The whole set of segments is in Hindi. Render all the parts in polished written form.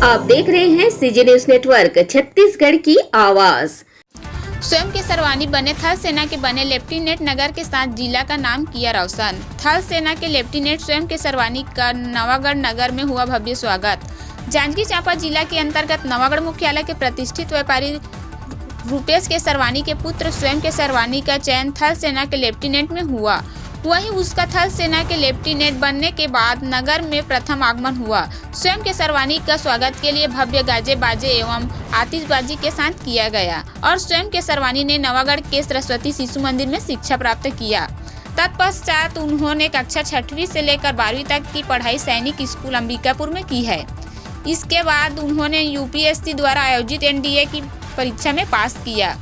आप देख रहे हैं सीजी न्यूज नेटवर्क छत्तीसगढ़ की आवाज। स्वयं के सर्वानी बने थल सेना के बने लेफ्टिनेंट नगर के साथ जिला का नाम किया रोशन। थल सेना के लेफ्टिनेंट स्वयं के सर्वानी का नवागढ़ नगर में हुआ भव्य स्वागत। जांजगीर चांपा जिला के अंतर्गत नवागढ़ मुख्यालय के प्रतिष्ठित व्यापारी रूपेश के सर्वानी के पुत्र स्वयं के सर्वानी का चयन थल सेना के लेफ्टिनेंट में हुआ। वहीं उसका थल सेना के लेफ्टिनेंट बनने के बाद नगर में प्रथम आगमन हुआ। स्वयं के सर्वानी का स्वागत के लिए भव्य गाजे बाजे एवं आतिशबाजी के साथ किया गया और स्वयं के सर्वानी ने नवागढ़ के सरस्वती शिशु मंदिर में शिक्षा प्राप्त किया। तत्पश्चात उन्होंने कक्षा 6वीं से लेकर 12वीं तक की पढ़ाई सैनिक स्कूल अंबिकापुर में की है। इसके बाद उन्होंने यूपीएससी द्वारा आयोजित एनडीए की परीक्षा में पास किया।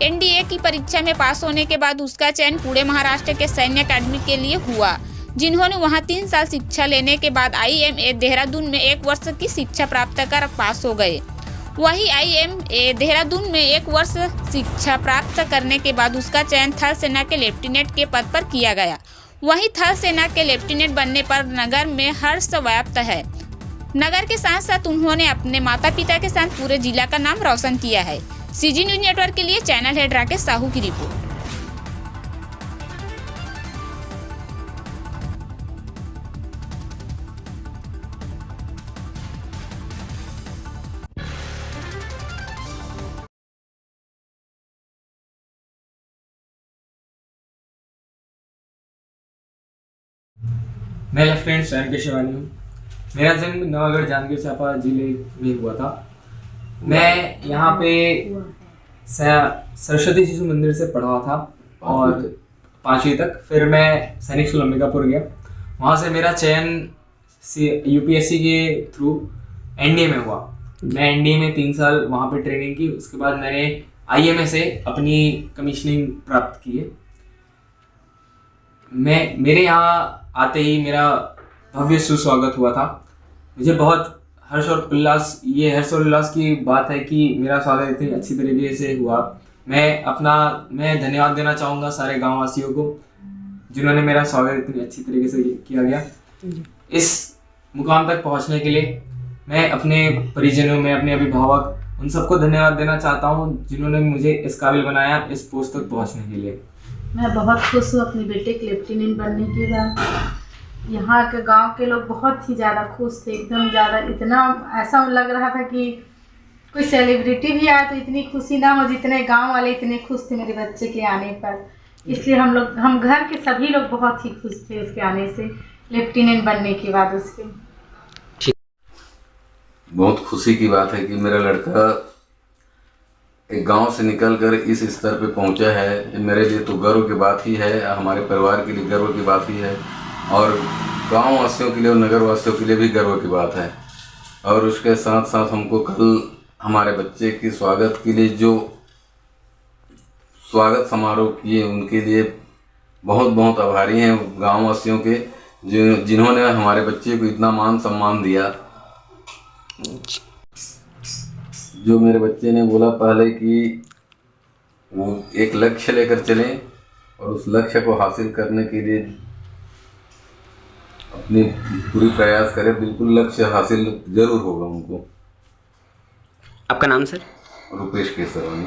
एनडीए की परीक्षा में पास होने के बाद उसका चयन पुणे महाराष्ट्र के सैन्य अकादमी के लिए हुआ, जिन्होंने वहां 3 साल शिक्षा लेने के बाद IMA देहरादून में 1 वर्ष की शिक्षा प्राप्त कर पास हो गए। वहीं IMA देहरादून में 1 वर्ष शिक्षा प्राप्त करने के बाद उसका चयन थल सेना के लेफ्टिनेंट के पद पर किया गया। वहीं थल सेना के लेफ्टिनेंट बनने पर नगर में हर्ष व्याप्त है। नगर के साथ साथ उन्होंने अपने माता पिता के साथ पूरे जिला का नाम रोशन किया है। सीजी न्यूज नेटवर्क के लिए चैनल हेड राकेश साहू की रिपोर्ट। मैं लेफ्टिनेंट स्वयं के शिवानी हूँ। मेरा जन्म नवागढ़ जांजगीर चांपा जिले में हुआ था। मैं यहाँ पे सरस्वती शिशु मंदिर से पढ़ा था और 5वीं तक। फिर मैं सैनिक स्कूल अंबिकापुर गया। वहाँ से मेरा चयन यूपीएससी के थ्रू एनडीए में हुआ। मैं एनडीए में 3 साल वहाँ पे ट्रेनिंग की। उसके बाद मैंने IMA से अपनी कमीशनिंग प्राप्त की है। मेरे यहाँ आते ही मेरा भव्य सुस्वागत हुआ था। मुझे बहुत हर्ष और उल्लास की बात है कि मेरा स्वागत इतनी अच्छी तरीके से हुआ। मैं धन्यवाद देना चाहूँगा सारे गाँव वासियों को, जिन्होंने मेरा स्वागत इतनी अच्छी तरीके से किया गया। इस मुकाम तक पहुँचने के लिए मैं अपने परिजनों में, अपने अभिभावक, उन सबको धन्यवाद देना चाहता हूँ, जिन्होंने मुझे इस काबिल बनाया इस पोस्ट तक पहुँचने के लिए। मैं बहुत खुश हूँ अपने बेटे के लेफ्टिनेंट बनने के बाद। यहाँ के गांव के लोग बहुत ही ज़्यादा खुश थे, एकदम ज़्यादा। इतना ऐसा लग रहा था कि कोई सेलिब्रिटी भी आया तो इतनी खुशी ना हो जितने गांव वाले इतने खुश थे मेरे बच्चे के आने पर। इसलिए हम घर के सभी लोग बहुत ही खुश थे उसके आने से, लेफ्टिनेंट बनने के बाद उसके। बहुत खुशी की बात है कि मेरा लड़का एक गांव से निकलकर इस स्तर पे पहुंचा है। मेरे लिए तो गर्व की बात ही है, हमारे परिवार के लिए गर्व की बात ही है और गांव वासियों के लिए और नगर वासियों के लिए भी गर्व की बात है। और उसके साथ साथ हमको कल हमारे बच्चे के स्वागत के लिए जो स्वागत समारोह किए, उनके लिए बहुत बहुत आभारी हैं गांव वासियों के, जिन्होंने हमारे बच्चे को इतना मान सम्मान दिया। जो मेरे बच्चे ने बोला पहले कि वो एक लक्ष्य लेकर चलें और उस लक्ष्य को हासिल करने के लिए अपनी पूरी प्रयास करें, बिल्कुल लक्ष्य हासिल जरूर होगा उनको। आपका नाम सर? रूपेश के सर्वानी।